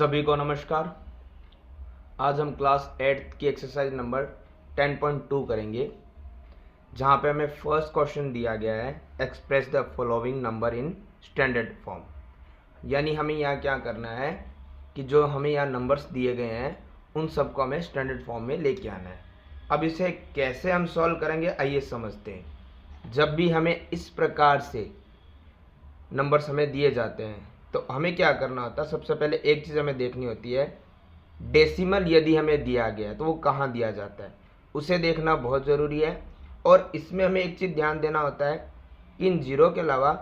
सभी को नमस्कार। आज हम क्लास 8 की एक्सरसाइज नंबर 10.2 करेंगे, जहाँ पे हमें फर्स्ट क्वेश्चन दिया गया है express the following number in standard form. यानी हमें यहाँ क्या करना है कि जो हमें यहाँ नंबर्स दिए गए हैं उन सबको हमें स्टैंडर्ड फॉर्म में लेके आना है। अब इसे कैसे हम सॉल्व करेंगे आइए समझते हैं। जब भी हमें इस प्रकार से नंबर्स हमें दिए जाते हैं तो हमें क्या करना होता है, सबसे पहले एक चीज़ हमें देखनी होती है, डेसिमल यदि हमें दिया गया है तो वो कहाँ दिया जाता है उसे देखना बहुत ज़रूरी है। और इसमें हमें एक चीज़ ध्यान देना होता है कि इन जीरो के अलावा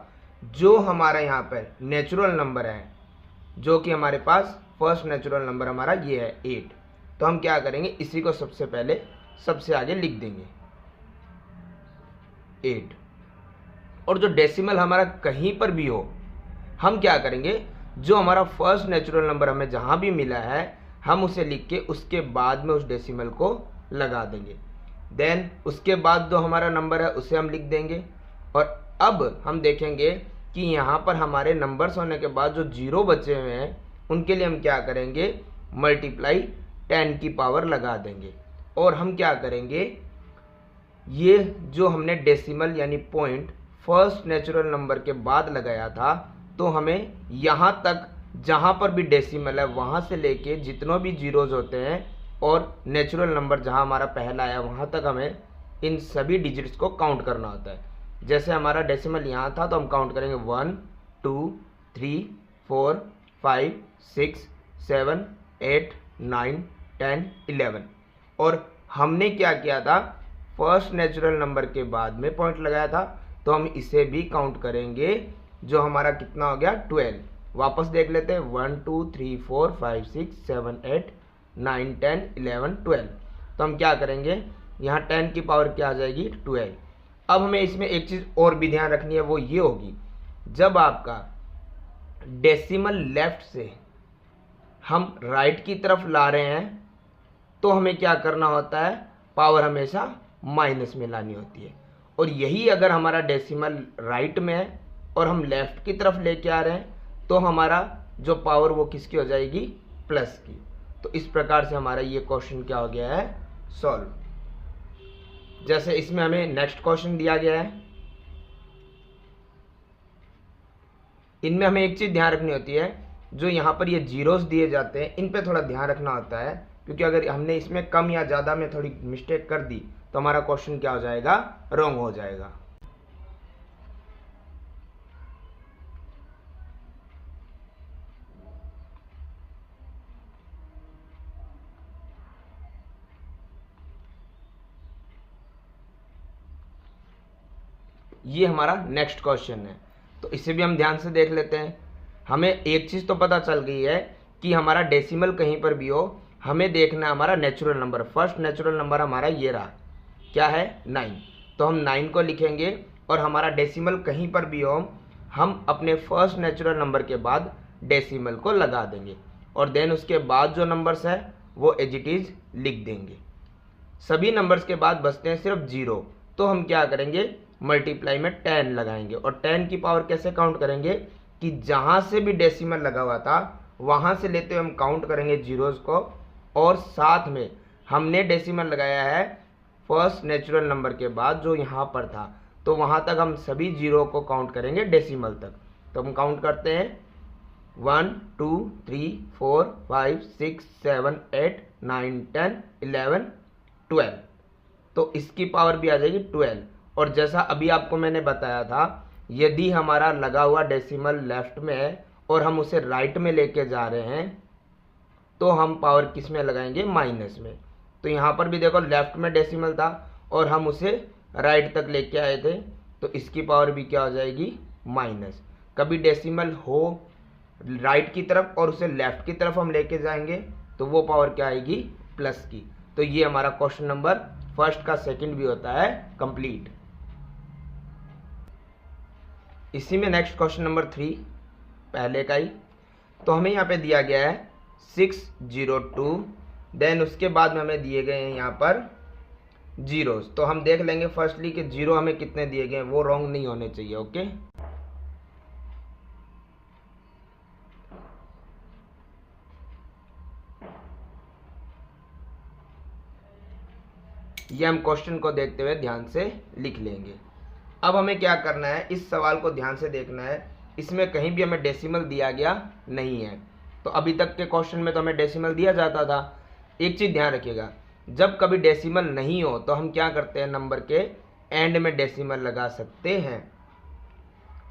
जो हमारा यहाँ पर नेचुरल नंबर है, जो कि हमारे पास फर्स्ट नेचुरल नंबर हमारा ये है 8, तो हम क्या करेंगे इसी को सबसे पहले सबसे आगे लिख देंगे 8। और जो डेसिमल हमारा कहीं पर भी हो हम क्या करेंगे, जो हमारा फर्स्ट नेचुरल नंबर हमें जहां भी मिला है हम उसे लिख के उसके बाद में उस डेसिमल को लगा देंगे। देन उसके बाद जो हमारा नंबर है उसे हम लिख देंगे। और अब हम देखेंगे कि यहाँ पर हमारे नंबर्स होने के बाद जो जीरो बचे हुए हैं उनके लिए हम क्या करेंगे, मल्टीप्लाई 10 की पावर लगा देंगे। और हम क्या करेंगे, ये जो हमने डेसिमल यानी पॉइंट फर्स्ट नेचुरल नंबर के बाद लगाया था, तो हमें यहाँ तक जहाँ पर भी डेसिमल है वहाँ से लेके जितनों भी जीरोज होते हैं और नेचुरल नंबर जहाँ हमारा पहला आया वहाँ तक हमें इन सभी डिजिट्स को काउंट करना होता है। जैसे हमारा डेसिमल यहाँ था तो हम काउंट करेंगे 1 2 3 4 5 6 7 8 9 10 11। और हमने क्या किया था, फर्स्ट नेचुरल नंबर के बाद में पॉइंट लगाया था, तो हम इसे भी काउंट करेंगे जो हमारा कितना हो गया 12। वापस देख लेते हैं 1 2 3 4 5 6 7 8 9 10 11 12। तो हम क्या करेंगे, यहाँ 10 की पावर क्या आ जाएगी 12। अब हमें इसमें एक चीज़ और भी ध्यान रखनी है, वो ये होगी, जब आपका डेसिमल लेफ्ट से हम राइट की तरफ ला रहे हैं तो हमें क्या करना होता है, पावर हमेशा माइनस में लानी होती है। और यही अगर हमारा डेसिमल राइट में है और हम लेफ्ट की तरफ लेके आ रहे हैं तो हमारा जो पावर वो किसकी हो जाएगी, प्लस की। तो इस प्रकार से हमारा ये क्वेश्चन क्या हो गया है, सॉल्व। जैसे इसमें हमें नेक्स्ट क्वेश्चन दिया गया है, इनमें हमें एक चीज ध्यान रखनी होती है, जो यहाँ पर ये जीरोस दिए जाते हैं इन पे थोड़ा ध्यान रखना होता है, क्योंकि अगर हमने इसमें कम या ज़्यादा में थोड़ी मिस्टेक कर दी तो हमारा क्वेश्चन क्या हो जाएगा, रॉन्ग हो जाएगा। ये हमारा नेक्स्ट क्वेश्चन है, तो इसे भी हम ध्यान से देख लेते हैं। हमें एक चीज़ तो पता चल गई है कि हमारा डेसिमल कहीं पर भी हो हमें देखना है हमारा natural number. First natural number हमारा ये रहा, क्या है 9, तो हम 9 को लिखेंगे। और हमारा डेसिमल कहीं पर भी हो हम अपने फर्स्ट नेचुरल नंबर के बाद डेसिमल को लगा देंगे और देन उसके बाद जो नंबर्स है वो एज इट इज लिख देंगे। सभी नंबर्स के बाद बचते हैं सिर्फ जीरो, तो हम क्या करेंगे, मल्टीप्लाई में 10 लगाएंगे। और 10 की पावर कैसे काउंट करेंगे कि जहां से भी डेसिमल लगा हुआ था वहां से लेते हुए हम काउंट करेंगे जीरोज को, और साथ में हमने डेसिमल लगाया है फर्स्ट नेचुरल नंबर के बाद जो यहाँ पर था, तो वहां तक हम सभी जीरो को काउंट करेंगे डेसिमल तक। तो हम काउंट करते हैं 1 2 3 4 5 6 7 8 9 10 11 12, तो इसकी पावर भी आ जाएगी 12। और जैसा अभी आपको मैंने बताया था, यदि हमारा लगा हुआ डेसिमल लेफ्ट में है और हम उसे राइट में लेके जा रहे हैं तो हम पावर किस में लगाएंगे, माइनस में। तो यहाँ पर भी देखो लेफ्ट में डेसिमल था और हम उसे राइट तक लेके आए थे, तो इसकी पावर भी क्या हो जाएगी, माइनस। कभी डेसिमल हो राइट की तरफ और उसे लेफ्ट की तरफ हम लेके जाएंगे तो वो पावर क्या आएगी, प्लस की। तो ये हमारा क्वेश्चन नंबर फर्स्ट का सेकंड भी होता है कंप्लीट। इसी में नेक्स्ट क्वेश्चन नंबर 3 पहले का ही, तो हमें यहाँ पे दिया गया है 602, देन उसके बाद में हमें दिए गए हैं यहाँ पर जीरोस। तो हम देख लेंगे फर्स्टली कि जीरो हमें कितने दिए गए हैं, वो रॉन्ग नहीं होने चाहिए। ओके, ये हम क्वेश्चन को देखते हुए ध्यान से लिख लेंगे। अब हमें क्या करना है, इस सवाल को ध्यान से देखना है। इसमें कहीं भी हमें डेसिमल दिया गया नहीं है। तो अभी तक के क्वेश्चन में तो हमें डेसिमल दिया जाता था। एक चीज़ ध्यान रखिएगा, जब कभी डेसिमल नहीं हो तो हम क्या करते हैं, नंबर के एंड में डेसिमल लगा सकते हैं।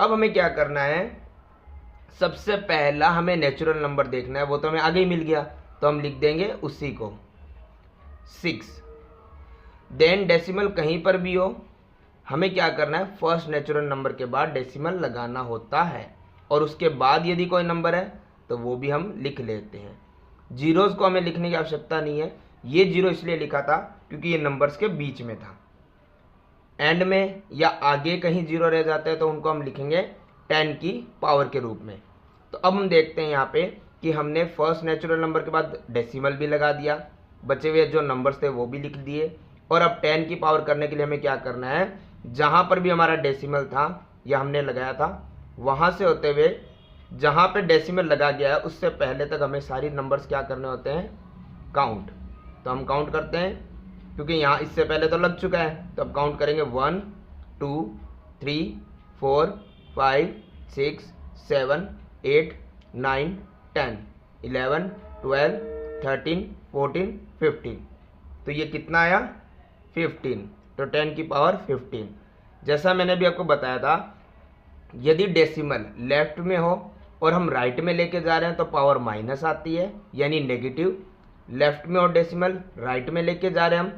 अब हमें क्या करना है, सबसे पहला हमें नेचुरल नंबर देखना है, वो तो हमें आगे ही मिल गया, तो हम लिख देंगे उसी को 6। देन डेसिमल कहीं पर भी हो, हमें क्या करना है, फर्स्ट नेचुरल नंबर के बाद डेसिमल लगाना होता है, और उसके बाद यदि कोई नंबर है तो वो भी हम लिख लेते हैं। जीरोज़ को हमें लिखने की आवश्यकता नहीं है, ये जीरो इसलिए लिखा था क्योंकि ये नंबर्स के बीच में था। एंड में या आगे कहीं जीरो रह जाते हैं तो उनको हम लिखेंगे 10 की पावर के रूप में। तो अब हम देखते हैं यहाँ पे कि हमने फर्स्ट नेचुरल नंबर के बाद डेसिमल भी लगा दिया, बचे हुए जो नंबर्स थे वो भी लिख दिए, और अब 10 की पावर करने के लिए हमें क्या करना है, जहाँ पर भी हमारा डेसिमल था या हमने लगाया था, वहाँ से होते हुए जहाँ पे डेसिमल लगा गया है उससे पहले तक हमें सारी नंबर्स क्या करने होते हैं, काउंट। तो हम काउंट करते हैं, क्योंकि यहाँ इससे पहले तो लग चुका है, तो अब काउंट करेंगे 1 2 3 4 5 6 7 8 9 10 11 12 13 14 15। तो ये कितना आया, 15। तो 10 की पावर 15। जैसा मैंने भी आपको बताया था, यदि डेसिमल लेफ्ट में हो और हम राइट में लेके जा रहे हैं तो पावर माइनस आती है, यानी नेगेटिव। लेफ्ट में और डेसिमल राइट में लेके जा रहे हैं हम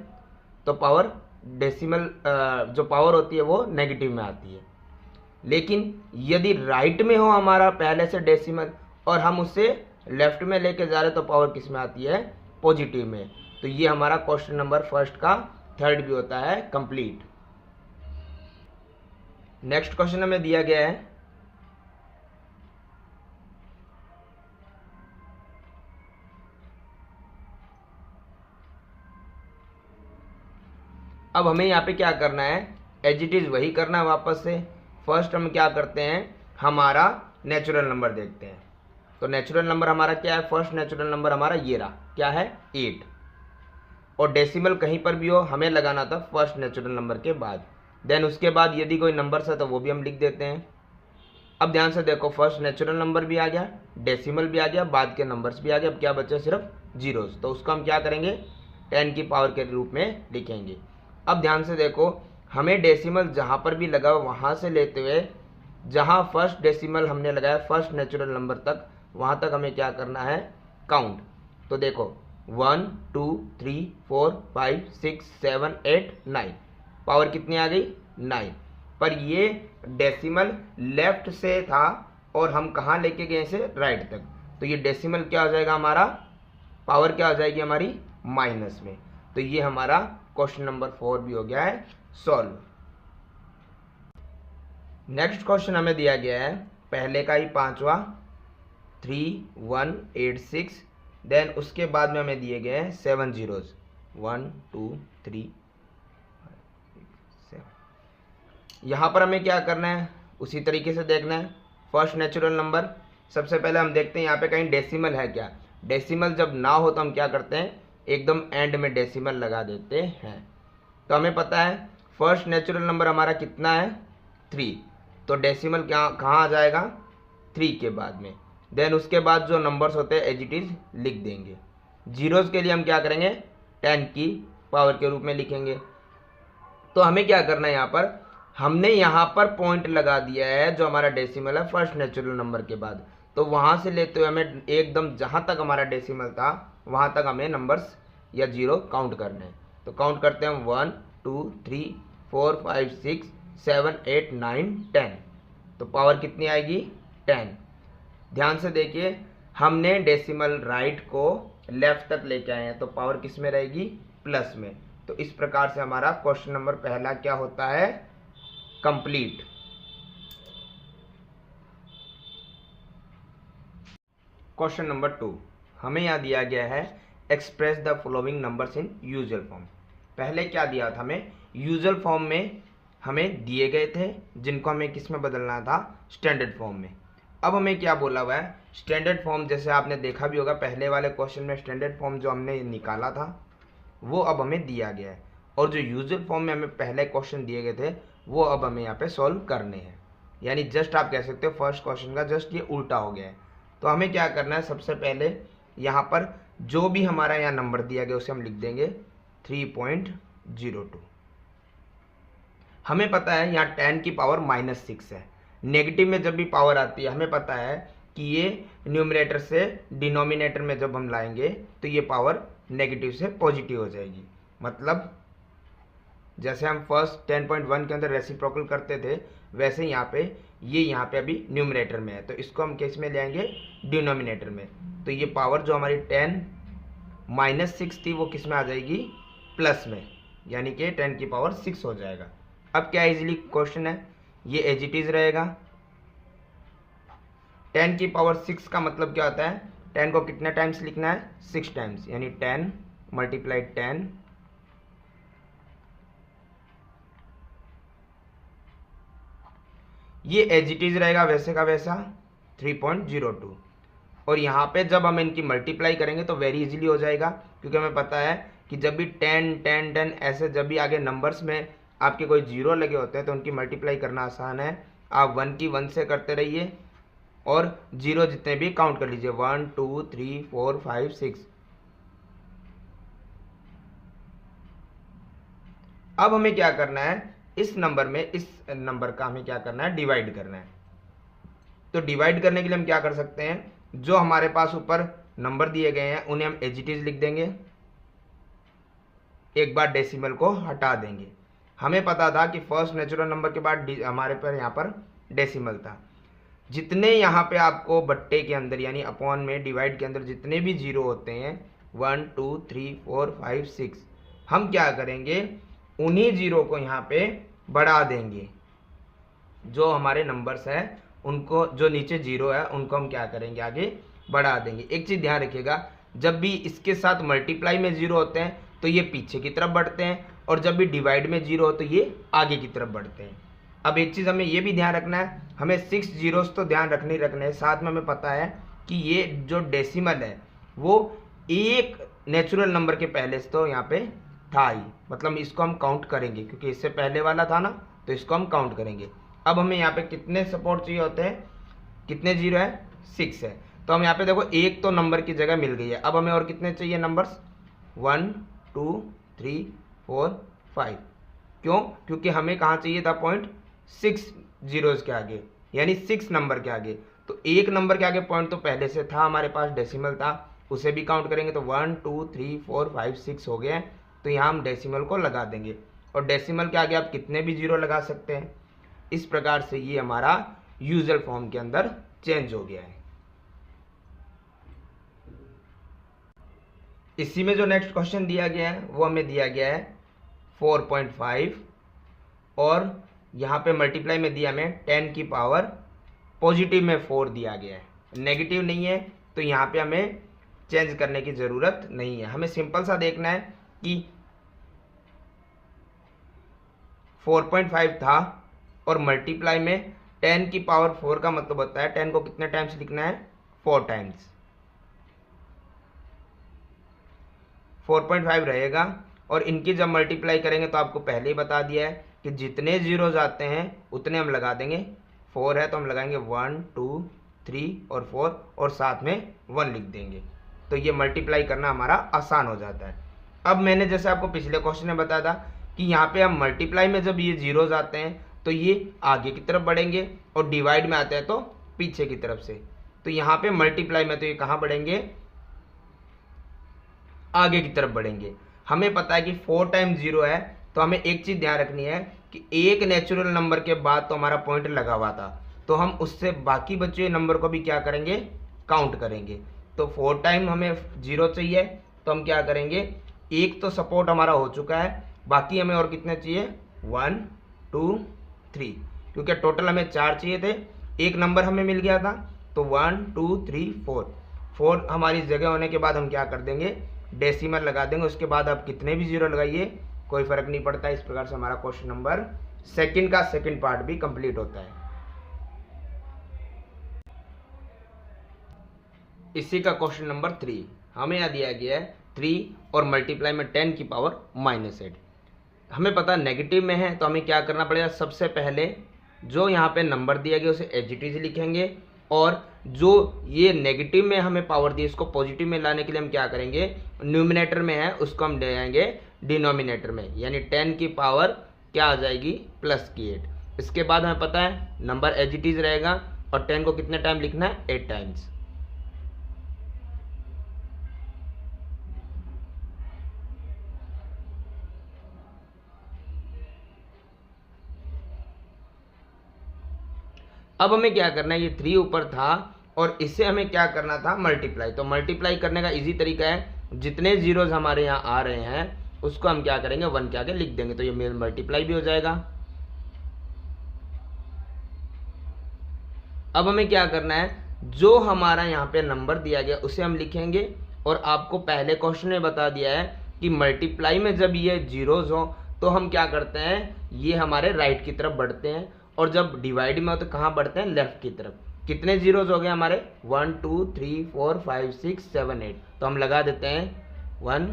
तो पावर डेसिमल जो पावर होती है वो नेगेटिव में आती है। लेकिन यदि राइट में हो हमारा पहले से डेसिमल और हम उसे लेफ्ट में लेके जा रहे हैं तो पावर किस में आती है, पॉजिटिव में। तो ये हमारा क्वेश्चन नंबर फर्स्ट का थर्ड भी होता है कंप्लीट। नेक्स्ट क्वेश्चन हमें दिया गया है, अब हमें यहाँ पे क्या करना है, एज इट इज वही करना है वापस से। फर्स्ट हम क्या करते हैं, हमारा नेचुरल नंबर देखते हैं। तो नेचुरल नंबर हमारा क्या है, फर्स्ट नेचुरल नंबर हमारा ये रहा, क्या है 8, और डेसिमल कहीं पर भी हो हमें लगाना था फर्स्ट नेचुरल नंबर के बाद। देन उसके बाद यदि कोई नंबर है तो वो भी हम लिख देते हैं। अब ध्यान से देखो, फर्स्ट नेचुरल नंबर भी आ गया, डेसिमल भी आ गया, बाद के नंबर्स भी आ गए, अब क्या बचे, सिर्फ जीरोस। तो उसको हम क्या करेंगे, 10 की पावर के रूप में लिखेंगे। अब ध्यान से देखो, हमें डेसिमल जहाँ पर भी लगा वहाँ से लेते हुए जहाँ फर्स्ट डेसिमल हमने लगाया फर्स्ट नेचुरल नंबर तक, वहाँ तक हमें क्या करना है, काउंट। तो देखो 1 2 3 4 5 6 7 8 9, पावर कितनी आ गई, 9। पर ये डेसिमल लेफ्ट से था और हम कहाँ लेके गए इसे, राइट तक। तो ये डेसिमल क्या हो जाएगा हमारा, पावर क्या हो जाएगी हमारी, माइनस में। तो ये हमारा क्वेश्चन नंबर 4 भी हो गया है सॉल्व। नेक्स्ट क्वेश्चन हमें दिया गया है पहले का ही पांचवा, 3 1 8 6। देन उसके बाद में हमें दिए गए हैं 7 जीरोज, 1 2 3 5 6 7। यहाँ पर हमें क्या करना है, उसी तरीके से देखना है। फर्स्ट नेचुरल नंबर सबसे पहले हम देखते हैं यहाँ पे कहीं डेसिमल है क्या। डेसिमल जब ना हो तो हम क्या करते हैं, एकदम एंड में डेसिमल लगा देते हैं। तो हमें पता है फर्स्ट नेचुरल नंबर हमारा कितना है, 3। तो डेसिमल क्या कहाँ आ जाएगा, 3 के बाद में। देन उसके बाद जो नंबर्स होते हैं एज इट इज लिख देंगे। जीरोज के लिए हम क्या करेंगे, 10 की पावर के रूप में लिखेंगे। तो हमें क्या करना है, यहाँ पर हमने यहाँ पर पॉइंट लगा दिया है जो हमारा डेसिमल है फर्स्ट नेचुरल नंबर के बाद। तो वहाँ से लेते हुए हमें एकदम जहाँ तक हमारा डेसिमल था वहाँ तक हमें नंबर्स या जीरो काउंट करने हैं। तो काउंट करते हैं 1 2 3 4 5 6 7 8 9 10। तो पावर कितनी आएगी, 10। ध्यान से देखिए, हमने डेसिमल राइट को लेफ्ट तक लेके आए हैं तो पावर किस में रहेगी, प्लस में। तो इस प्रकार से हमारा क्वेश्चन नंबर पहला क्या होता है, कंप्लीट। क्वेश्चन नंबर 2 हमें यहाँ दिया गया है, express the following numbers in usual form. पहले क्या दिया था हमें, यूजुअल फॉर्म में हमें दिए गए थे जिनको हमें किस में बदलना था, स्टैंडर्ड फॉर्म में। अब हमें क्या बोला हुआ है, स्टैंडर्ड फॉर्म जैसे आपने देखा भी होगा पहले वाले क्वेश्चन में, स्टैंडर्ड फॉर्म जो हमने निकाला था वो अब हमें दिया गया है। और जो यूजुअल फॉर्म में हमें पहले क्वेश्चन दिए गए थे वो अब हमें यहाँ पे सॉल्व करने हैं। यानी जस्ट आप कह सकते हो फर्स्ट क्वेश्चन का जस्ट ये उल्टा हो गया है। तो हमें क्या करना है, सबसे पहले यहाँ पर जो भी हमारा यहाँ नंबर दिया गया उसे हम लिख देंगे 3.02। हमें पता है यहाँ 10 की पावर -6 है। नेगेटिव में जब भी पावर आती है हमें पता है कि ये न्यूमरेटर से डिनोमिनेटर में जब हम लाएंगे तो ये पावर नेगेटिव से पॉजिटिव हो जाएगी। मतलब जैसे हम फर्स्ट 10.1 के अंदर रेसिप्रोकल करते थे वैसे यहाँ पे अभी न्यूमरेटर में है, तो इसको हम किस में ले आएंगे, डिनोमिनेटर में। तो ये पावर जो हमारी 10 - 6 थी वो किस में आ जाएगी, प्लस में, यानी कि 10 की पावर 6 हो जाएगा। अब क्या इजीली क्वेश्चन है, ये एज इट इज रहेगा। 10 की पावर 6 का मतलब क्या होता है, 10 को कितने टाइम्स लिखना है, 6 टाइम्स, यानी 10 × 10 ये एज इट इज रहेगा वैसे का वैसा 3.02। और यहाँ पे जब हम इनकी मल्टीप्लाई करेंगे तो वेरी इजीली हो जाएगा, क्योंकि हमें पता है कि जब भी 10 10 10 ऐसे जब भी आगे नंबर्स में आपके कोई जीरो लगे होते हैं तो उनकी मल्टीप्लाई करना आसान है। आप 1 की 1 से करते रहिए और जीरो जितने भी काउंट कर लीजिए, 1 2 3 4 5 6। अब हमें क्या करना है, इस नंबर का हमें क्या करना है, डिवाइड करना है। तो डिवाइड करने के लिए हम क्या कर सकते हैं, जो हमारे पास ऊपर नंबर दिए गए हैं उन्हें हम एज इट इज लिख देंगे, एक बार डेसिमल को हटा देंगे। हमें पता था कि फर्स्ट नेचुरल नंबर के बाद हमारे पर यहाँ पर डेसिमल था। जितने यहाँ पे आपको बट्टे के अंदर यानी अपॉन में डिवाइड के अंदर जितने भी जीरो होते हैं 1 2 3 4 5 6, हम क्या करेंगे, उन्हीं जीरो को यहाँ पे बढ़ा देंगे। जो हमारे नंबर्स हैं उनको, जो नीचे जीरो है उनको हम क्या करेंगे, आगे बढ़ा देंगे। एक चीज़ ध्यान रखिएगा, जब भी इसके साथ मल्टीप्लाई में जीरो होते हैं तो ये पीछे की तरफ बढ़ते हैं, और जब भी डिवाइड में जीरो हो तो ये आगे की तरफ बढ़ते हैं। अब एक चीज़ हमें ये भी ध्यान रखना है, हमें 6 जीरोस तो ध्यान रखने ही रखने हैं, साथ में हमें पता है कि ये जो डेसिमल है वो एक नेचुरल नंबर के पहले से तो यहाँ पे था ही, मतलब इसको हम काउंट करेंगे क्योंकि इससे पहले वाला था ना, तो इसको हम काउंट करेंगे। अब हमें यहाँ पे कितने सपोर्ट चाहिए होते हैं, कितने जीरो है, 6 है। तो हम यहाँ पे देखो एक तो नंबर की जगह मिल गई है। अब हमें और कितने चाहिए नंबर्स, 1 2 3 4 5। क्यों, क्योंकि हमें कहाँ चाहिए था पॉइंट, 6 जीरोस के आगे, यानी 6 नंबर के आगे। तो एक नंबर के आगे पॉइंट तो पहले से था हमारे पास, डेसिमल था, उसे भी काउंट करेंगे तो 1 2 3 4 5 6 हो गए। तो यहाँ हम डेसिमल को लगा देंगे, और डेसिमल के आगे आप कितने भी जीरो लगा सकते हैं। इस प्रकार से ये हमारा यूजुअल फॉर्म के अंदर चेंज हो गया है। इसी में जो नेक्स्ट क्वेश्चन दिया गया है वो हमें दिया गया है 4.5, और यहाँ पे मल्टीप्लाई में दिया हमें 10 की पावर पॉजिटिव में 4 दिया गया है, नेगेटिव नहीं है, तो यहाँ पे हमें चेंज करने की ज़रूरत नहीं है। हमें सिंपल सा देखना है कि 4.5 था और मल्टीप्लाई में 10 की पावर 4 का मतलब होता है 10 को कितने टाइम्स लिखना है, 4 टाइम्स। 4.5 रहेगा, और इनकी जब मल्टीप्लाई करेंगे तो आपको पहले ही बता दिया है कि जितने जीरोज आते हैं उतने हम लगा देंगे। 4 है तो हम लगाएंगे 1 2 3 और 4, और साथ में 1 लिख देंगे। तो ये मल्टीप्लाई करना हमारा आसान हो जाता है। अब मैंने जैसे आपको पिछले क्वेश्चन में बताया था कि यहाँ पे हम मल्टीप्लाई में जब ये जीरोज आते हैं तो ये आगे की तरफ बढ़ेंगे, और डिवाइड में आते हैं तो पीछे की तरफ से। तो यहाँ पे मल्टीप्लाई में तो ये कहाँ बढ़ेंगे, आगे की तरफ बढ़ेंगे। हमें पता है कि 4 टाइम्स जीरो है, तो हमें एक चीज़ ध्यान रखनी है कि एक नेचुरल नंबर के बाद तो हमारा पॉइंट लगा हुआ था, तो हम उससे बाकी बचे हुए नंबर को भी क्या करेंगे, काउंट करेंगे। तो 4 टाइम हमें जीरो चाहिए, तो हम क्या करेंगे, एक तो सपोर्ट हमारा हो चुका है, बाकी हमें और कितने चाहिए, 1 2 3, क्योंकि टोटल हमें 4 चाहिए थे, एक नंबर हमें मिल गया था, तो 1 2 3 4 हमारी जगह होने के बाद हम क्या कर देंगे, डेसिमल लगा देंगे। उसके बाद आप कितने भी जीरो लगाइए कोई फर्क नहीं पड़ता। इस प्रकार से हमारा क्वेश्चन नंबर सेकंड का सेकंड पार्ट भी कंप्लीट होता है। इसी का क्वेश्चन नंबर 3 हमें यहाँ दिया गया है 3 और मल्टीप्लाई में 10 की पावर -8। हमें पता नेगेटिव में है तो हमें क्या करना पड़ेगा, सबसे पहले जो यहाँ पे नंबर दिया गया उसे एज इट इज लिखेंगे, और जो ये नेगेटिव में हमें पावर दी इसको पॉजिटिव में लाने के लिए हम क्या करेंगे, न्यूमिनेटर में है उसको हम ले जाएंगे डिनोमिनेटर में, यानी 10 की पावर क्या आ जाएगी +8। इसके बाद हमें पता है नंबर एज इट इज रहेगा, और 10 को कितने टाइम लिखना है, 8 टाइम्स। अब हमें क्या करना है, ये 3 ऊपर था और इससे हमें क्या करना था, मल्टीप्लाई। तो मल्टीप्लाई करने का इजी तरीका है, जितने जीरोज हमारे यहाँ आ रहे हैं उसको हम क्या करेंगे, 1 के आगे लिख देंगे, तो ये मल्टीप्लाई भी हो जाएगा। अब हमें क्या करना है, जो हमारा यहाँ पे नंबर दिया गया उसे हम लिखेंगे, और आपको पहले क्वेश्चन में बता दिया है कि मल्टीप्लाई में जब ये जीरोज हो तो हम क्या करते हैं, ये हमारे राइट की तरफ बढ़ते हैं, और जब डिवाइड में हो तो कहाँ बढ़ते हैं, लेफ्ट की तरफ। कितने जीरोज हो गए हमारे, 1 2 3 4 5 6 7 8, तो हम लगा देते हैं 1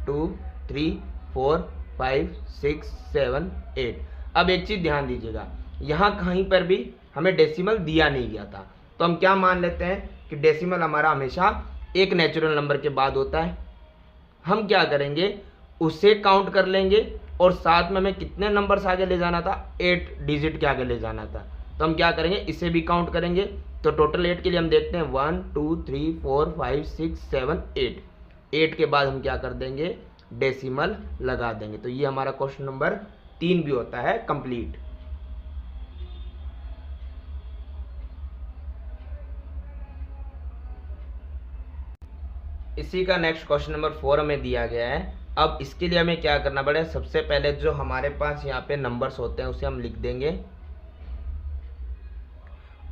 2 3 4 5 6 7 8। अब एक चीज ध्यान दीजिएगा, यहाँ कहीं पर भी हमें डेसिमल दिया नहीं गया था, तो हम क्या मान लेते हैं कि डेसिमल हमारा हमेशा एक नेचुरल नंबर के बाद होता है। हम क्या करेंगे, उसे काउंट कर लेंगे, और साथ में हमें कितने नंबर्स आगे ले जाना था, 8 डिजिट के आगे ले जाना था, तो हम क्या करेंगे, इसे भी काउंट करेंगे। तो टोटल 8 के लिए हम देखते हैं 1 2 3 4 5 6 7 8। 8 के बाद हम क्या कर देंगे, डेसिमल लगा देंगे। तो ये हमारा क्वेश्चन नंबर 3 भी होता है कंप्लीट। इसी का नेक्स्ट क्वेश्चन नंबर 4 हमें दिया गया है। अब इसके लिए हमें क्या करना पड़ेगा, सबसे पहले जो हमारे पास यहाँ पे नंबर्स होते हैं उसे हम लिख देंगे,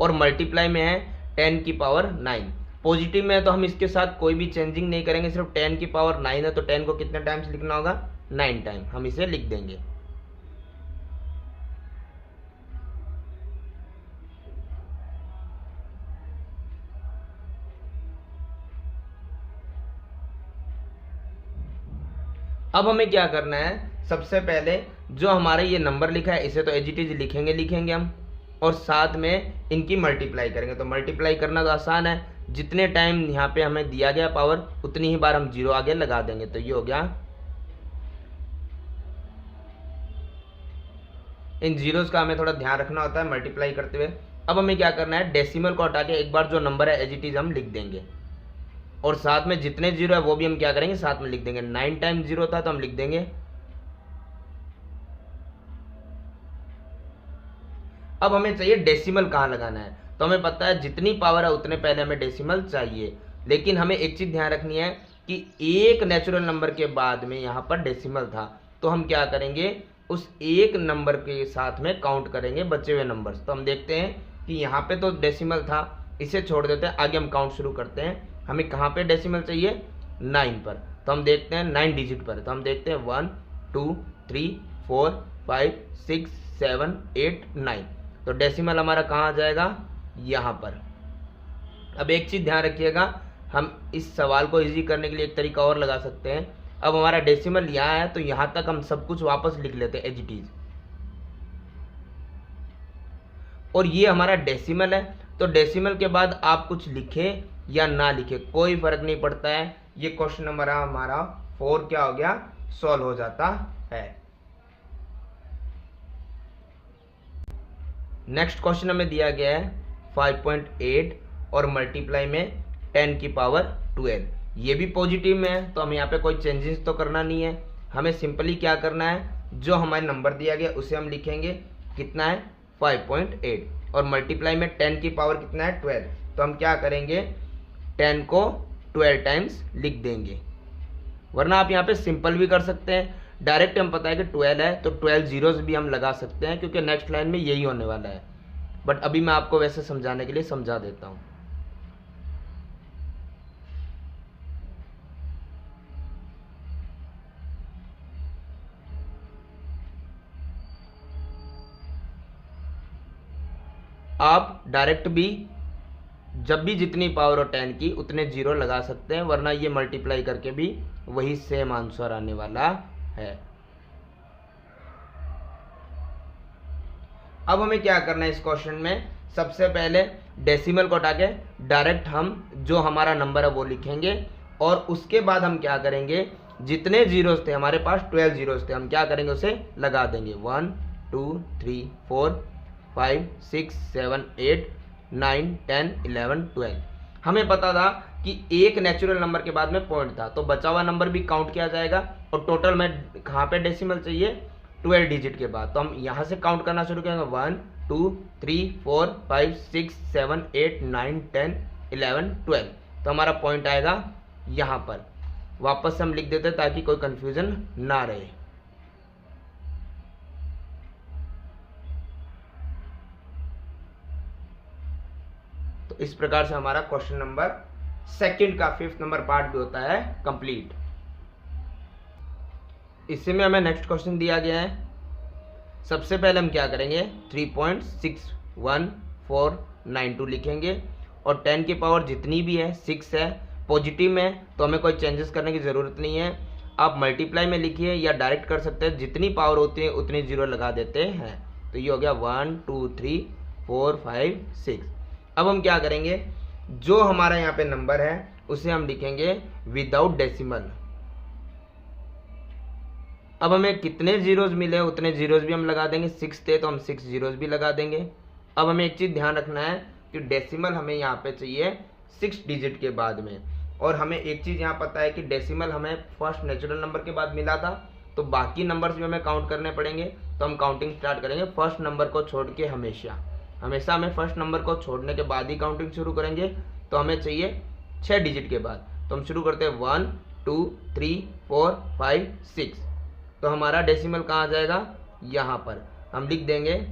और मल्टीप्लाई में है 10 की पावर 9। पॉजिटिव में है तो हम इसके साथ कोई भी चेंजिंग नहीं करेंगे, सिर्फ 10 की पावर 9 है तो 10 को कितने टाइम्स लिखना होगा, 9 टाइम, हम इसे लिख देंगे। अब हमें क्या करना है, सबसे पहले जो हमारा ये नंबर लिखा है इसे तो एज इट इज लिखेंगे हम, और साथ में इनकी मल्टीप्लाई करेंगे। तो मल्टीप्लाई करना तो आसान है, जितने टाइम यहाँ पे हमें दिया गया पावर उतनी ही बार हम जीरो आगे लगा देंगे, तो ये हो गया। इन जीरोस का हमें थोड़ा ध्यान रखना होता है मल्टीप्लाई करते हुए। अब हमें क्या करना है, डेसिमल को हटा के एक बार जो नंबर है एज इट इज हम लिख देंगे, और साथ में जितने जीरो है वो भी हम क्या करेंगे, साथ में लिख देंगे। 9 टाइम जीरो था तो हम लिख देंगे। अब हमें चाहिए डेसिमल कहाँ लगाना है, तो हमें पता है जितनी पावर है उतने पहले हमें डेसिमल चाहिए, लेकिन हमें एक चीज ध्यान रखनी है कि एक नेचुरल नंबर के बाद में यहाँ पर डेसिमल था, तो हम क्या करेंगे, उस एक नंबर के साथ में काउंट करेंगे बचे हुए नंबर्स। तो हम देखते हैं कि यहाँ पे तो डेसिमल था, इसे छोड़ देते हैं, आगे हम काउंट शुरू करते हैं। हमें कहाँ पे डेसिमल चाहिए, 9 पर, तो हम देखते हैं 9 डिजिट पर, तो हम देखते हैं 1 2 3 4 5 6 7 8 9। तो डेसिमल हमारा कहाँ आ जाएगा, यहाँ पर। अब एक चीज ध्यान रखिएगा, हम इस सवाल को इजी करने के लिए एक तरीका और लगा सकते हैं। अब हमारा डेसिमल यहाँ है तो यहाँ तक हम सब कुछ वापस लिख लेते हैं एज इट इज, और ये हमारा डेसिमल है, तो डेसिमल के बाद आप कुछ लिखे या ना लिखे कोई फर्क नहीं पड़ता है। ये क्वेश्चन नंबर हमारा 4 क्या हो गया, सॉल्व हो जाता है। नेक्स्ट क्वेश्चन हमें दिया गया है 5.8 और मल्टीप्लाई में 10 की पावर 12। ये भी पॉजिटिव में है तो हम यहाँ पे कोई चेंजेस तो करना नहीं है, हमें सिंपली क्या करना है, जो हमारे नंबर दिया गया उसे हम लिखेंगे, कितना है 5.8, और मल्टीप्लाई में 10 की पावर कितना है 12, तो हम क्या करेंगे 10 को 12 टाइम्स लिख देंगे। वरना आप यहाँ पे सिंपल भी कर सकते हैं, डायरेक्ट हम पता है कि 12 है तो 12 जीरोस भी हम लगा सकते हैं, क्योंकि नेक्स्ट लाइन में यही होने वाला है। बट अभी मैं आपको वैसे समझाने के लिए समझा देता हूँ। आप डायरेक्ट भी जब भी जितनी पावर हो 10 की उतने जीरो लगा सकते हैं, वरना ये मल्टीप्लाई करके भी वही सेम आंसर आने वाला है। अब हमें क्या करना है इस क्वेश्चन में, सबसे पहले डेसिमल को हटा के डायरेक्ट हम जो हमारा नंबर है वो लिखेंगे, और उसके बाद हम क्या करेंगे, जितने जीरोस थे हमारे पास 12 जीरोस थे, हम क्या करेंगे उसे लगा देंगे 1 2 3 4 5 6 7 8 9 10 11 12। हमें पता था कि एक नेचुरल नंबर के बाद में पॉइंट था, तो बचा हुआ नंबर भी काउंट किया जाएगा, और टोटल में कहाँ पे डेसिमल चाहिए, 12 डिजिट के बाद। तो हम यहाँ से काउंट करना शुरू करेंगे 1 2 3 4 5 6 7 8 9 10 11 12। तो हमारा पॉइंट आएगा यहाँ पर। वापस से हम लिख देते हैं ताकि कोई कंफ्यूजन ना रहे। तो इस प्रकार से हमारा क्वेश्चन नंबर सेकंड का 5th नंबर पार्ट भी होता है कंप्लीट। इसी में हमें नेक्स्ट क्वेश्चन दिया गया है। सबसे पहले हम क्या करेंगे, 3.61492 लिखेंगे, और 10 की पावर जितनी भी है 6 है, पॉजिटिव में तो हमें कोई चेंजेस करने की ज़रूरत नहीं है। आप मल्टीप्लाई में लिखिए या डायरेक्ट कर सकते हैं, जितनी पावर होती है उतनी जीरो लगा देते हैं। तो ये हो गया 1 2 3 4 5 6। अब हम क्या करेंगे, जो हमारा यहाँ पे नंबर है उसे हम लिखेंगे विदाउट डेसिमल। अब हमें कितने जीरोज मिले उतने जीरोज भी हम लगा देंगे, 6 थे तो हम 6 जीरोज भी लगा देंगे। अब हमें एक चीज़ ध्यान रखना है कि डेसिमल हमें यहाँ पे चाहिए 6 डिजिट के बाद में, और हमें एक चीज़ यहाँ पता है कि डेसिमल हमें फर्स्ट नेचुरल नंबर के बाद मिला था, तो बाकी नंबर्स भी हमें काउंट करने पड़ेंगे। तो हम काउंटिंग स्टार्ट करेंगे फर्स्ट नंबर को छोड़ के, हमेशा हमें फर्स्ट नंबर को छोड़ने के बाद ही काउंटिंग शुरू करेंगे। तो हमें चाहिए 6 डिजिट के बाद, तो हम शुरू करते हैं 1 2 3 4 5 6। तो हमारा डेसिमल कहाँ आ जाएगा, यहाँ पर हम लिख देंगे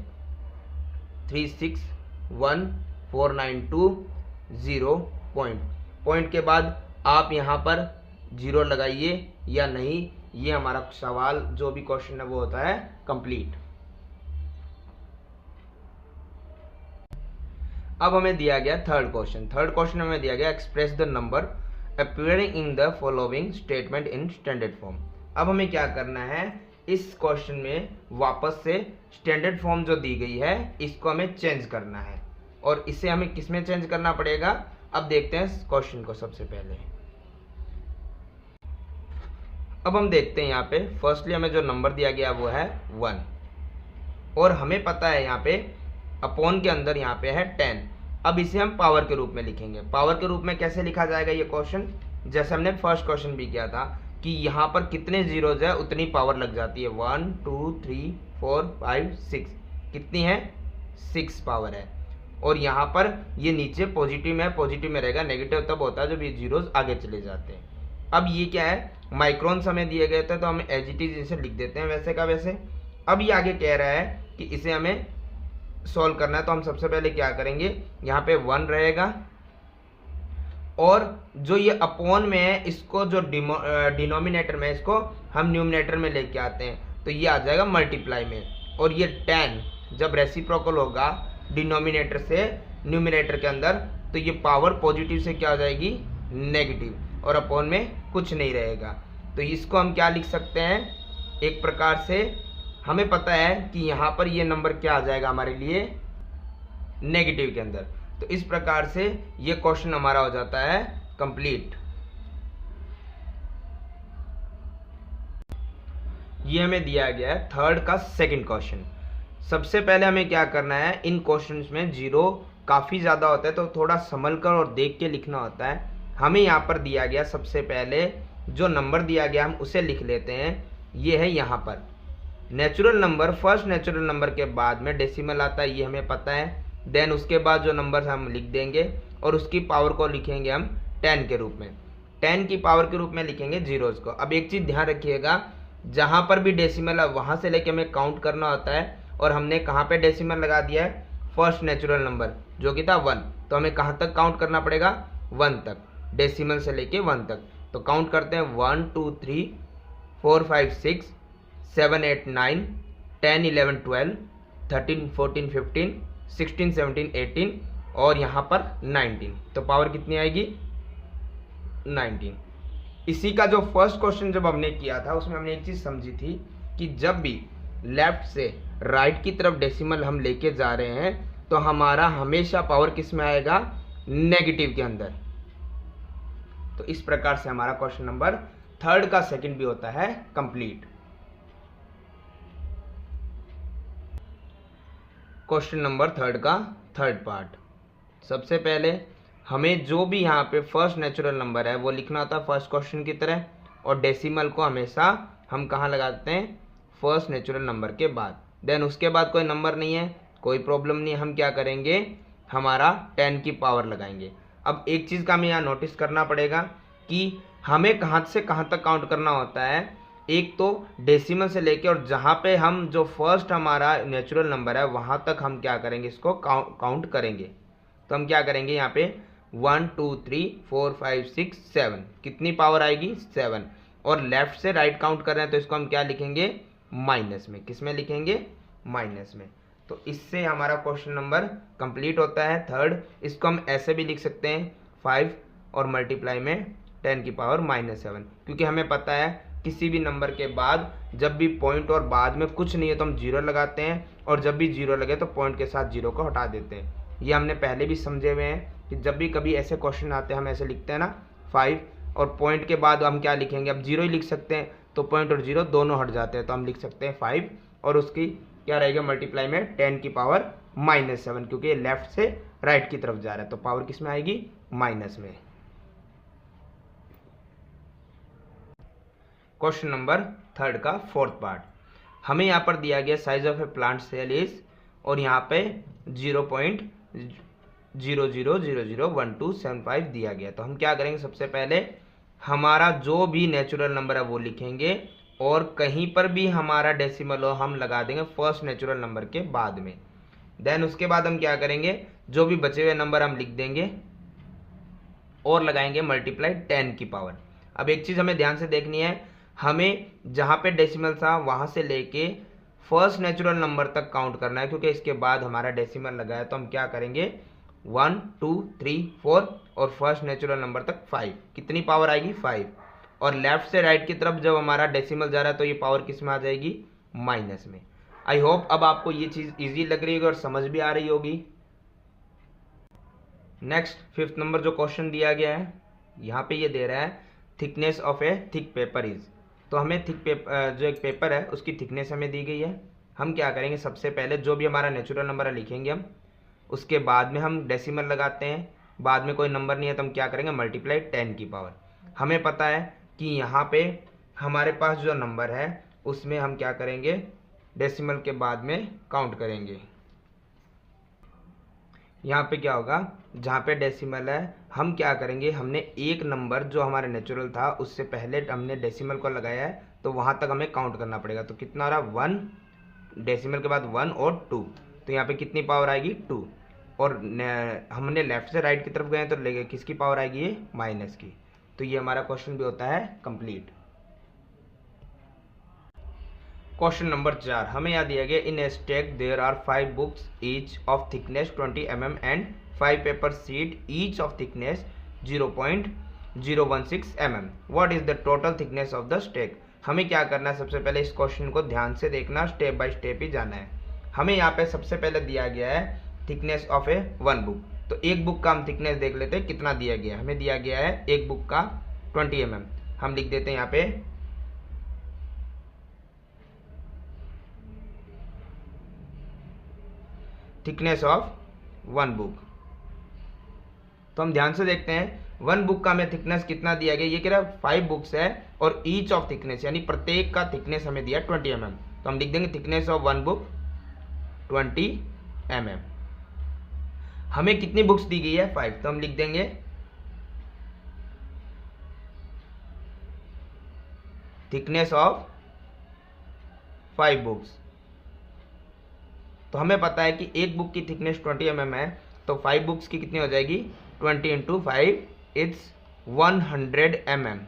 3614920 पॉइंट के बाद आप यहाँ पर जीरो लगाइए या नहीं, ये हमारा सवाल जो भी क्वेश्चन है वो होता है कंप्लीट। अब हमें दिया गया थर्ड क्वेश्चन हमें दिया गया express the number appearing in the following statement in standard form. अब हमें क्या करना है, इस क्वेश्चन में वापस से स्टैंडर्ड फॉर्म जो दी गई है इसको हमें चेंज करना है, और इसे हमें किस में चेंज करना पड़ेगा। अब देखते हैं क्वेश्चन को। सबसे पहले अब हम देखते हैं यहाँ पे फर्स्टली हमें जो नंबर दिया गया वो है 1, और हमें पता है यहाँ पे अपॉन के अंदर यहाँ पे है 10। अब इसे हम पावर के रूप में लिखेंगे। पावर के रूप में कैसे लिखा जाएगा ये क्वेश्चन, जैसे हमने फर्स्ट क्वेश्चन भी किया था कि यहाँ पर कितने जीरोज है उतनी पावर लग जाती है। 1 2 3 4 5 6, कितनी है 6 पावर है, और यहाँ पर ये नीचे पॉजिटिव में रहेगा, नेगेटिव तब होता है जब ये जीरोज आगे चले जाते हैं। अब ये क्या है, माइक्रोन्स हमें दिए गए थे तो हम एज इट इज इसे लिख देते हैं वैसे का वैसे। अब ये आगे कह रहा है कि इसे हमें सॉल्व करना है, तो हम सबसे पहले क्या करेंगे, यहाँ पे 1 रहेगा, और जो ये अपॉन में है इसको जो डिनोमिनेटर में इसको हम न्यूमिनेटर में लेके आते हैं, तो ये आ जाएगा मल्टीप्लाई में। और ये 10 जब रेसिप्रोकल होगा डिनोमिनेटर से न्यूमिनेटर के अंदर, तो ये पावर पॉजिटिव से क्या हो जाएगी, नेगेटिव, और अपॉन में कुछ नहीं रहेगा। तो इसको हम क्या लिख सकते हैं, एक प्रकार से हमें पता है कि यहाँ पर ये नंबर क्या आ जाएगा हमारे लिए, नेगेटिव के अंदर। तो इस प्रकार से ये क्वेश्चन हमारा हो जाता है कंप्लीट। ये हमें दिया गया है थर्ड का सेकंड क्वेश्चन। सबसे पहले हमें क्या करना है, इन क्वेश्चंस में जीरो काफ़ी ज़्यादा होता है तो थोड़ा संभल कर और देख के लिखना होता है। हमें यहाँ पर दिया गया, सबसे पहले जो नंबर दिया गया हम उसे लिख लेते हैं। ये है यहाँ पर natural number, first natural number के बाद में डेसिमल आता है, ये हमें पता है। देन उसके बाद जो नंबर हम लिख देंगे और उसकी पावर को लिखेंगे हम 10 के रूप में, 10 की पावर के रूप में लिखेंगे जीरोज को। अब एक चीज़ ध्यान रखिएगा, जहाँ पर भी डेसिमल है वहाँ से लेके हमें काउंट करना होता है, और हमने कहाँ पे डेसिमल लगा दिया है, फर्स्ट नेचुरल नंबर जो कि था 1, तो हमें कहाँ तक काउंट करना पड़ेगा, 1 तक, डेसिमल से लेके 1 तक। तो काउंट करते हैं 1 2 3 4 5 6 7 8 9 10 11 12 13 14 15 16 17 18 और यहाँ पर 19। तो पावर कितनी आएगी, 19। इसी का जो फर्स्ट क्वेश्चन जब हमने किया था उसमें हमने एक चीज़ समझी थी कि जब भी लेफ्ट से राइट की तरफ डेसिमल हम लेके जा रहे हैं तो हमारा हमेशा पावर किस में आएगा, नेगेटिव के अंदर। तो इस प्रकार से हमारा क्वेश्चन नंबर 3 का सेकंड भी होता है कंप्लीट। क्वेश्चन नंबर 3 का थर्ड पार्ट, सबसे पहले हमें जो भी यहाँ पे फर्स्ट नेचुरल नंबर है वो लिखना होता है फर्स्ट क्वेश्चन की तरह, और डेसिमल को हमेशा हम कहाँ लगाते हैं, फर्स्ट नेचुरल नंबर के बाद। देन उसके बाद कोई नंबर नहीं है, कोई प्रॉब्लम नहीं है, हम क्या करेंगे, हमारा 10 की पावर लगाएंगे। अब एक चीज़ का हमें यहाँ नोटिस करना पड़ेगा कि हमें कहाँ से कहाँ तक काउंट करना होता है। एक तो डेसिमल से लेके और जहाँ पे हम जो फर्स्ट हमारा नेचुरल नंबर है वहाँ तक हम क्या करेंगे, इसको काउंट करेंगे। तो हम क्या करेंगे यहाँ पे 1 2 3 4 5 6 7, कितनी पावर आएगी, 7। और लेफ्ट से राइट काउंट कर रहे हैं तो इसको हम क्या लिखेंगे, माइनस में। किस में लिखेंगे, माइनस में। तो इससे हमारा क्वेश्चन नंबर कंप्लीट होता है थर्ड। इसको हम ऐसे भी लिख सकते हैं 5 और मल्टीप्लाई में 10 की पावर -7, क्योंकि हमें पता है किसी भी नंबर के बाद जब भी पॉइंट और बाद में कुछ नहीं है तो हम जीरो लगाते हैं, और जब भी जीरो लगे तो पॉइंट के साथ जीरो को हटा देते हैं। ये हमने पहले भी समझे हुए हैं कि जब भी कभी ऐसे क्वेश्चन आते हैं हम ऐसे लिखते हैं ना 5, और पॉइंट के बाद हम क्या लिखेंगे, अब जीरो ही लिख सकते हैं तो पॉइंट और जीरो दोनों हट जाते हैं, तो हम लिख सकते हैं 5 और उसकी क्या रहेगा मल्टीप्लाई में 10 की पावर -7, क्योंकि ये लेफ्ट से राइट की तरफ जा रहा है तो पावर किस में आएगी, माइनस में। क्वेश्चन नंबर 3 का फोर्थ पार्ट, हमें यहाँ पर दिया गया size of a plant cell is, और यहाँ पे 0.00001275 दिया गया। तो हम क्या करेंगे, सबसे पहले हमारा जो भी नेचुरल नंबर है वो लिखेंगे, और कहीं पर भी हमारा डेसिमल हो हम लगा देंगे फर्स्ट नेचुरल नंबर के बाद में। देन उसके बाद हम क्या करेंगे, जो भी बचे हुए नंबर हम लिख देंगे और लगाएंगे मल्टीप्लाई 10 की पावर। अब एक चीज़ हमें ध्यान से देखनी है, हमें जहाँ पे डेसिमल था वहाँ से लेके फर्स्ट नेचुरल नंबर तक काउंट करना है, क्योंकि इसके बाद हमारा डेसिमल लगा है। तो हम क्या करेंगे 1 2 3 4 और फर्स्ट नेचुरल नंबर तक 5, कितनी पावर आएगी, 5। और लेफ्ट से राइट की तरफ जब हमारा डेसिमल जा रहा है तो ये पावर किस में आ जाएगी, माइनस में। आई होप अब आपको ये चीज़ इजी लग रही होगी और समझ भी आ रही होगी। नेक्स्ट 5th नंबर जो क्वेश्चन दिया गया है यहाँ पे ये दे रहा है thickness of A thick paper is. तो हमें थिक पेपर जो एक पेपर है उसकी थिकनेस हमें दी गई है। हम क्या करेंगे, सबसे पहले जो भी हमारा नेचुरल नंबर है लिखेंगे हम, उसके बाद में हम डेसिमल लगाते हैं, बाद में कोई नंबर नहीं है तो हम क्या करेंगे मल्टीप्लाई 10 की पावर। हमें पता है कि यहाँ पे हमारे पास जो नंबर है उसमें हम क्या करेंगे, डेसिमल के बाद में काउंट करेंगे। यहाँ पे क्या होगा, जहाँ पे डेसिमल है हम क्या करेंगे, हमने एक नंबर जो हमारा नेचुरल था उससे पहले हमने डेसिमल को लगाया है तो वहाँ तक हमें काउंट करना पड़ेगा। तो कितना आ रहा, 1, डेसिमल के बाद 1 और 2, तो यहाँ पे कितनी पावर आएगी, 2। और हमने लेफ्ट से राइट की तरफ गए तो किसकी पावर आएगी, ये माइनस की। तो ये हमारा क्वेश्चन भी होता है कंप्लीट। क्वेश्चन नंबर 4, हमें यहाँ दिया गया in a stack there are 5 books each of thickness 20 mm and 5 paper sheet each of thickness 0.016 mm। What is the total thickness of the stack. हमें क्या करना है, सबसे पहले इस क्वेश्चन को ध्यान से देखना, स्टेप बाय स्टेप ही जाना है। हमें यहाँ पे सबसे पहले दिया गया है थिकनेस ऑफ ए 1 बुक। तो एक बुक का हम थिकनेस देख लेते हैं कितना दिया गया है। हमें दिया गया है एक बुक का 20 mm। हम लिख देते हैं यहाँ पे थिकनेस ऑफ 1 बुक। तो हम ध्यान से देखते हैं 1 बुक का हमें थिकनेस कितना दिया गया, ये कह रहा है 5 बुक्स है और ईच ऑफ थिकनेस यानी प्रत्येक का थिकनेस हमें दिया 20 mm। तो हम लिख देंगे थिकनेस ऑफ 1 बुक 20 mm। हमें कितनी बुक्स दी गई है, 5, तो हम लिख देंगे थिकनेस ऑफ 5 बुक्स। तो हमें पता है कि एक बुक की थिकनेस 20 mm है, तो 5 बुक्स की कितनी हो जाएगी, 20 × 5 इट्स 100 mm।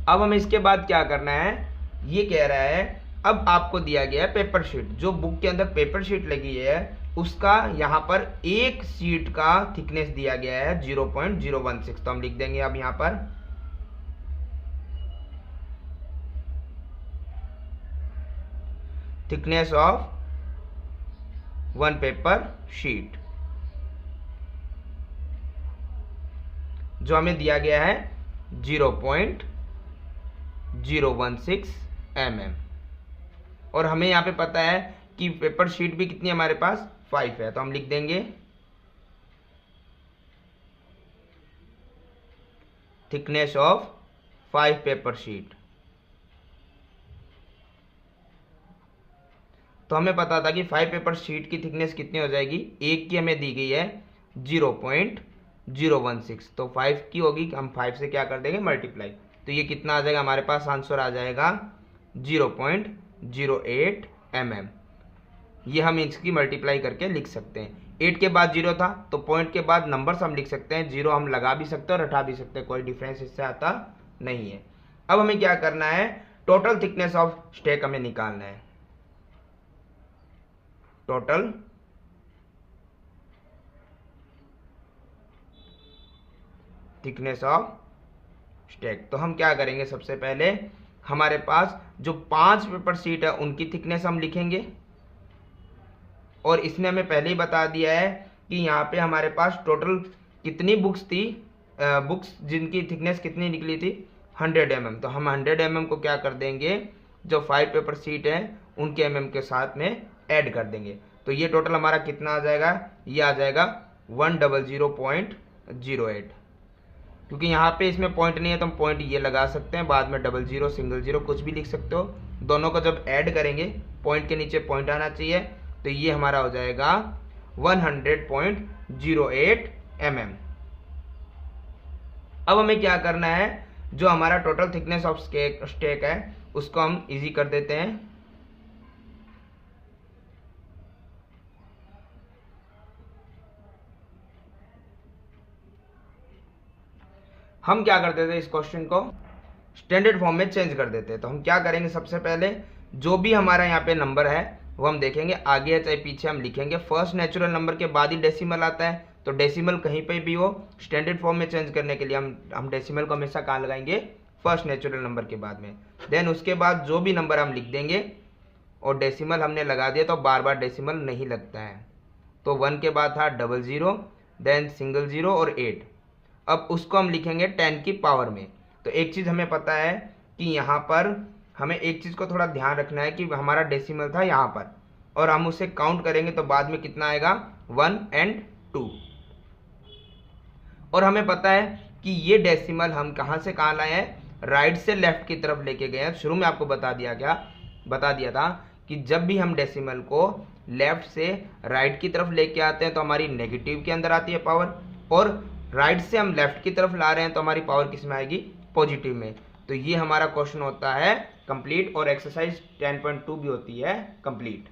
अब हमें इसके बाद क्या करना है, ये कह रहा है अब आपको दिया गया है पेपर शीट। जो बुक के अंदर पेपर शीट लगी है उसका यहाँ पर एक शीट का थिकनेस दिया गया है 0.016। तो हम लिख देंगे अब यहाँ पर thickness of one paper sheet, जो हमें दिया गया है 0.016 mm, और हमें यहाँ पे पता है कि पेपर शीट भी कितनी हमारे पास 5 है, तो हम लिख देंगे थिकनेस ऑफ 5 पेपर शीट। तो हमें पता था कि 5 पेपर शीट की थिकनेस कितनी हो जाएगी, एक की हमें दी गई है 0.016, तो 5 की होगी, हम 5 से क्या कर देंगे मल्टीप्लाई, तो ये कितना आ जाएगा हमारे पास आंसर आ जाएगा 0.08 mm। ये हम इसकी मल्टीप्लाई करके लिख सकते हैं। 8 के बाद 0 था तो पॉइंट के बाद नंबर्स हम लिख सकते हैं, 0 हम लगा भी सकते हैं और हटा भी सकते हैं, कोई डिफरेंस इससे आता नहीं है। अब हमें क्या करना है, टोटल थिकनेस ऑफ स्टैक हमें निकालना है, टोटल थिकनेस ऑफ स्टैक। तो हम क्या करेंगे, सबसे पहले हमारे पास जो 5 पेपर शीट है उनकी थिकनेस हम लिखेंगे, और इसने हमें पहले ही बता दिया है कि यहाँ पे हमारे पास टोटल कितनी बुक्स थी, बुक्स जिनकी थिकनेस कितनी निकली थी 100 mm, तो हम 100 mm को क्या कर देंगे, जो 5 पेपर शीट है उनके mm के साथ में ऐड कर देंगे, तो ये टोटल हमारा कितना आ जाएगा, ये आ जाएगा 100.08। क्योंकि यहाँ पे इसमें पॉइंट नहीं है तो हम पॉइंट ये लगा सकते हैं, बाद में 00 सिंगल 0 कुछ भी लिख सकते हो। दोनों को जब ऐड करेंगे पॉइंट के नीचे पॉइंट आना चाहिए, तो ये हमारा हो जाएगा 100.08 mm। अब हमें क्या करना है, जो हमारा टोटल थिकनेस ऑफ स्टैक है उसको हम इजी कर देते हैं। हम क्या कर देते हैं, इस क्वेश्चन को स्टैंडर्ड फॉर्म में चेंज कर देते हैं। तो हम क्या करेंगे, सबसे पहले जो भी हमारा यहाँ पे नंबर है वो हम देखेंगे, आगे या चाहे पीछे हम लिखेंगे। फर्स्ट नेचुरल नंबर के बाद ही डेसिमल आता है, तो डेसिमल कहीं पे भी हो, स्टैंडर्ड फॉर्म में चेंज करने के लिए हम डेसिमल को हमेशा कहाँ लगाएंगे, फर्स्ट नेचुरल नंबर के बाद में। देन उसके बाद जो भी नंबर हम लिख देंगे, और डेसिमल हमने लगा दिया तो बार बार डेसिमल नहीं लगता है। तो 1 के बाद था 00, देन सिंगल 0 और 8। अब उसको हम लिखेंगे 10 की पावर में। तो एक चीज़ हमें पता है कि यहाँ पर हमें एक चीज़ को थोड़ा ध्यान रखना है कि हमारा डेसिमल था यहाँ पर, और हम उसे काउंट करेंगे तो बाद में कितना आएगा 1 और 2। और हमें पता है कि ये डेसिमल हम कहाँ से कहाँ लाए हैं, राइट से लेफ्ट की तरफ लेके गए हैं। शुरू में आपको बता दिया था कि जब भी हम डेसिमल को लेफ्ट से राइट की तरफ लेके आते हैं तो हमारी नेगेटिव के अंदर आती है पावर, और राइट से हम लेफ्ट की तरफ ला रहे हैं तो हमारी पावर किस में आएगी, पॉजिटिव में। तो ये हमारा क्वेश्चन होता है कंप्लीट, और एक्सरसाइज 10.2 भी होती है कंप्लीट।